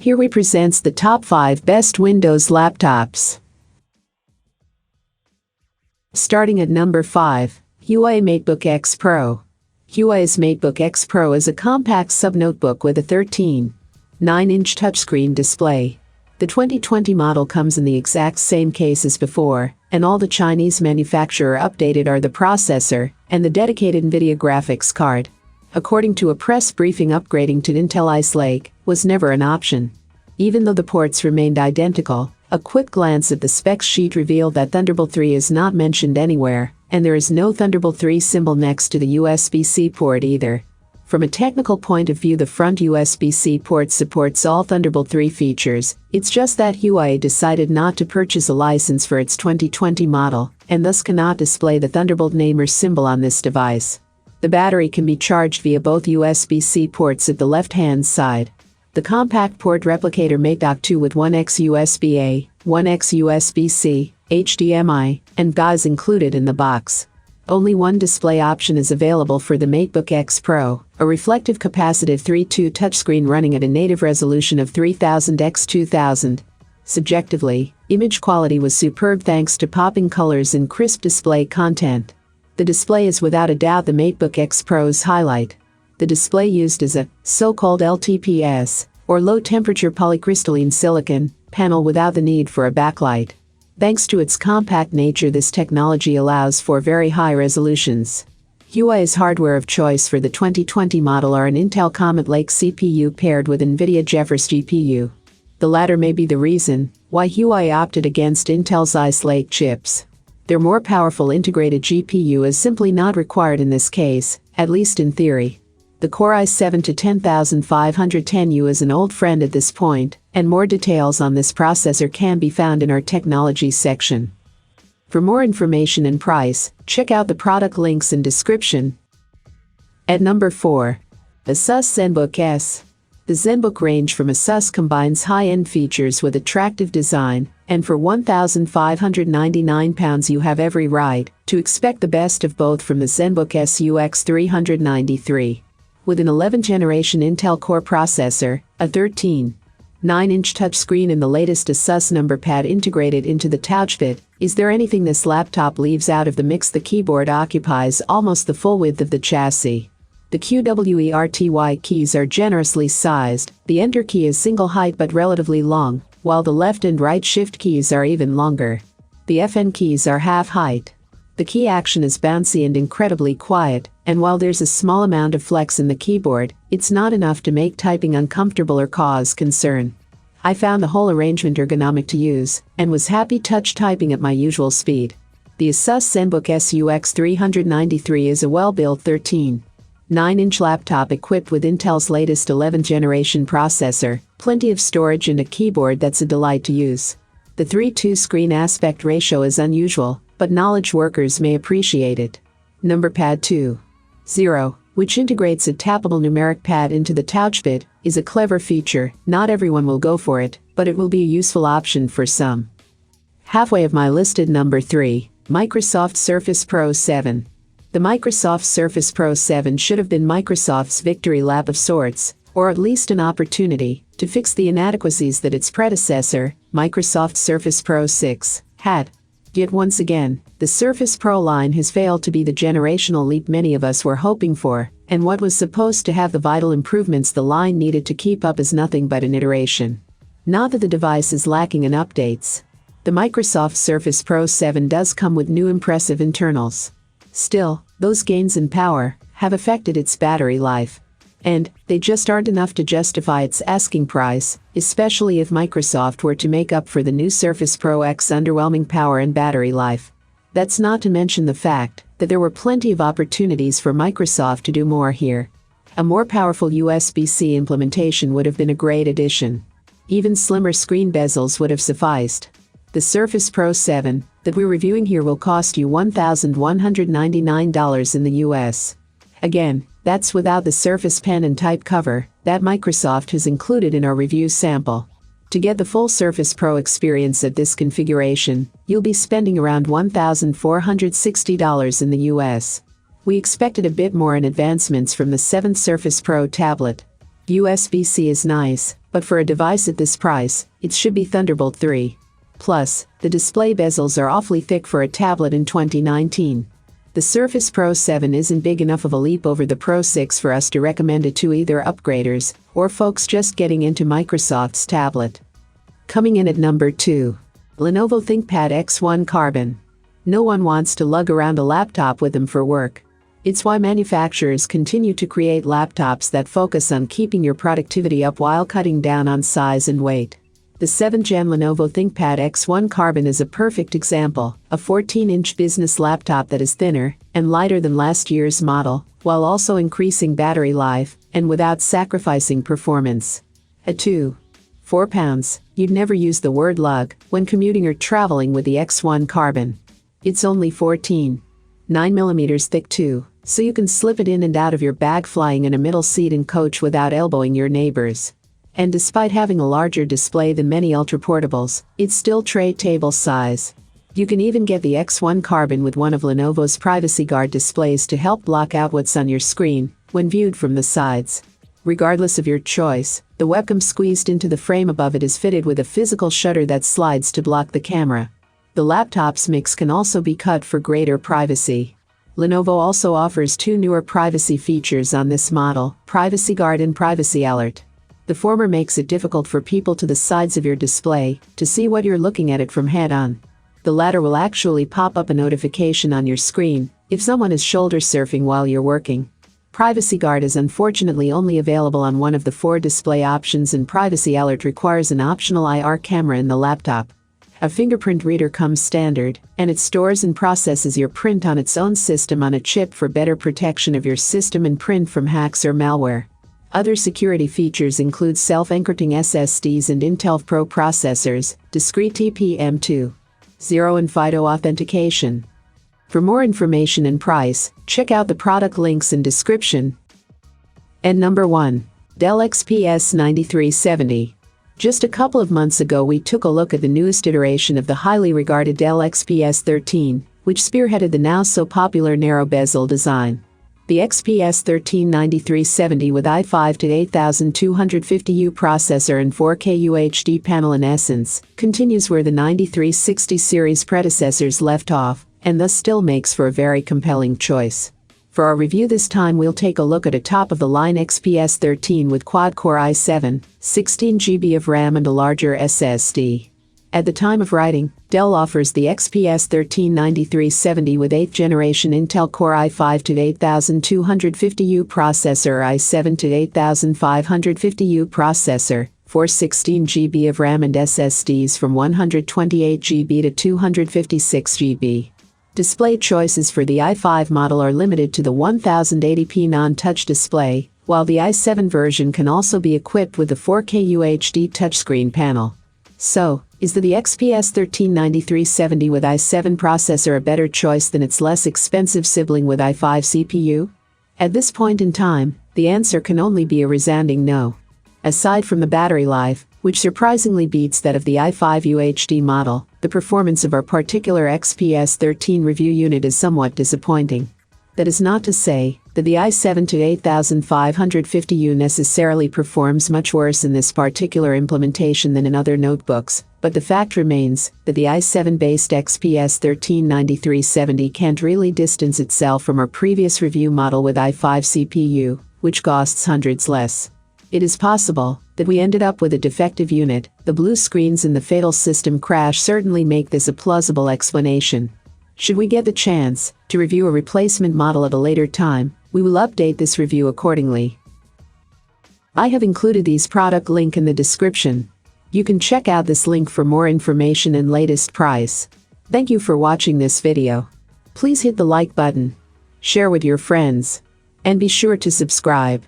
Here we presents the top 5 best Windows laptops. Starting at number 5, Huawei MateBook X Pro. Huawei's MateBook X Pro is a compact sub-notebook with a 13.9-inch touchscreen display. The 2020 model comes in the exact same case as before, and all the Chinese manufacturer updated are the processor and the dedicated NVIDIA graphics card. According to a press briefing, upgrading to Intel Ice Lake was never an option. Even though the ports remained identical, a quick glance at the specs sheet revealed that Thunderbolt 3 is not mentioned anywhere, and there is no Thunderbolt 3 symbol next to the USB-C port either. From a technical point of view, the front USB-C port supports all Thunderbolt 3 features. It's just that Huawei decided not to purchase a license for its 2020 model, and thus cannot display the Thunderbolt name or symbol on this device. The battery can be charged via both USB-C ports at the left-hand side. The compact port replicator MateBook 2 with 1x USB-A, 1x USB-C, HDMI, and GAA included in the box. Only one display option is available for the MateBook X Pro, a reflective capacitive 3.2 touchscreen running at a native resolution of 3000 x 2000. Subjectively, image quality was superb thanks to popping colors and crisp display content. The display is without a doubt the MateBook X Pro's highlight. The display used is a so-called LTPS, or low-temperature polycrystalline silicon, panel without the need for a backlight. Thanks to its compact nature, this technology allows for very high resolutions. Huawei's hardware of choice for the 2020 model are an Intel Comet Lake CPU paired with NVIDIA GeForce GPU. The latter may be the reason why Huawei opted against Intel's Ice Lake chips. Their more powerful integrated GPU is simply not required in this case, at least in theory. The Core i7-10510U is an old friend at this point, and more details on this processor can be found in our technology section. For more information and price, check out the product links in description. At number 4, Asus ZenBook S. The ZenBook range from Asus combines high-end features with attractive design, and for £1,599 you have every right to expect the best of both from the ZenBook SUX 393. With an 11th generation Intel Core processor, a 13.9-inch touchscreen and the latest Asus number pad integrated into the touchpad, is there anything this laptop leaves out of the mix? The keyboard occupies almost the full width of the chassis. The QWERTY keys are generously sized, the Enter key is single height but relatively long, while the left and right shift keys are even longer. The FN keys are half height. The key action is bouncy and incredibly quiet, and while there's a small amount of flex in the keyboard, it's not enough to make typing uncomfortable or cause concern. I found the whole arrangement ergonomic to use, and was happy touch typing at my usual speed. The Asus ZenBook SUX 393 is a well-built 13.9-inch laptop equipped with Intel's latest 11th generation processor, plenty of storage and a keyboard that's a delight to use. The 3:2 screen aspect ratio is unusual, but knowledge workers may appreciate it. Number pad 2.0, which integrates a tappable numeric pad into the touchpad, is a clever feature. Not everyone will go for it, but it will be a useful option for some. Halfway of my listed number 3, Microsoft Surface Pro 7. The Microsoft Surface Pro 7 should have been Microsoft's victory lap of sorts, or at least an opportunity to fix the inadequacies that its predecessor, Microsoft Surface Pro 6, had. Yet once again, the Surface Pro line has failed to be the generational leap many of us were hoping for, and what was supposed to have the vital improvements the line needed to keep up is nothing but an iteration. Not that the device is lacking in updates. The Microsoft Surface Pro 7 does come with new impressive internals. Still, those gains in power have affected its battery life. And they just aren't enough to justify its asking price, especially if Microsoft were to make up for the new Surface Pro X's underwhelming power and battery life. That's not to mention the fact that there were plenty of opportunities for Microsoft to do more here. A more powerful USB-C implementation would have been a great addition. Even slimmer screen bezels would have sufficed. The Surface Pro 7 that we're reviewing here will cost you $1,199 in the US. Again, that's without the Surface Pen and Type cover that Microsoft has included in our review sample. To get the full Surface Pro experience at this configuration, you'll be spending around $1,460 in the US. We expected a bit more in advancements from the 7th Surface Pro tablet. USB-C is nice, But for a device at this price, it should be Thunderbolt 3. Plus, the display bezels are awfully thick for a tablet in 2019. The Surface Pro 7 isn't big enough of a leap over the Pro 6 for us to recommend it to either upgraders or folks just getting into Microsoft's tablet. Coming in at number 2. Lenovo ThinkPad X1 Carbon. No one wants to lug around a laptop with them for work. It's why manufacturers continue to create laptops that focus on keeping your productivity up while cutting down on size and weight. The 7th Gen Lenovo ThinkPad X1 Carbon is a perfect example, a 14-inch business laptop that is thinner and lighter than last year's model, while also increasing battery life and without sacrificing performance. At 2.4 pounds, you'd never use the word lug when commuting or traveling with the X1 Carbon. It's only 14.9mm thick too, so you can slip it in and out of your bag flying in a middle seat in coach without elbowing your neighbors. And despite having a larger display than many ultraportables, it's still tray table size. You can even get the X1 Carbon with one of Lenovo's Privacy Guard displays to help block out what's on your screen when viewed from the sides. Regardless of your choice, the webcam squeezed into the frame above it is fitted with a physical shutter that slides to block the camera. The laptop's mix can also be cut for greater privacy. Lenovo also offers 2 newer privacy features on this model, Privacy Guard and Privacy Alert. The former makes it difficult for people to the sides of your display to see what you're looking at it from head-on. The latter will actually pop up a notification on your screen if someone is shoulder surfing while you're working. Privacy Guard is unfortunately only available on one of the 4 display options, and Privacy Alert requires an optional IR camera in the laptop. A fingerprint reader comes standard, and it stores and processes your print on its own system on a chip for better protection of your system and print from hacks or malware. Other security features include self-encrypting SSDs and Intel Pro processors, discrete TPM2.0 and FIDO authentication. For more information and price, check out the product links in description. And number 1. Dell XPS 9370. Just a couple of months ago we took a look at the newest iteration of the highly regarded Dell XPS 13, which spearheaded the now so popular narrow bezel design. The XPS 139370 with i5-8250U processor and 4K UHD panel in essence continues where the 9360 series predecessors left off, and thus still makes for a very compelling choice. For our review this time we'll take a look at a top-of-the-line XPS 13 with quad-core i7, 16GB of RAM and a larger SSD. At the time of writing, Dell offers the XPS 139370 with 8th generation Intel Core i5-8250U processor or i7-8550U processor, for 16GB of RAM and SSDs from 128GB to 256GB. Display choices for the i5 model are limited to the 1080p non-touch display, while the i7 version can also be equipped with the 4K UHD touchscreen panel. So, is the XPS 139370 with i7 processor a better choice than its less expensive sibling with i5 CPU? At this point in time, the answer can only be a resounding no. Aside from the battery life, which surprisingly beats that of the i5 UHD model, the performance of our particular XPS 13 review unit is somewhat disappointing. That is not to say that the i7-8550U necessarily performs much worse in this particular implementation than in other notebooks, but the fact remains that the i7-based XPS 139370 can't really distance itself from our previous review model with i5 CPU, which costs hundreds less. It is possible that we ended up with a defective unit. The blue screens and the fatal system crash certainly make this a plausible explanation. Should we get the chance to review a replacement model at a later time, we will update this review accordingly. I have included these product link in the description. You can check out this link for more information and latest price. Thank you for watching this video. Please hit the like button, share with your friends, and be sure to subscribe.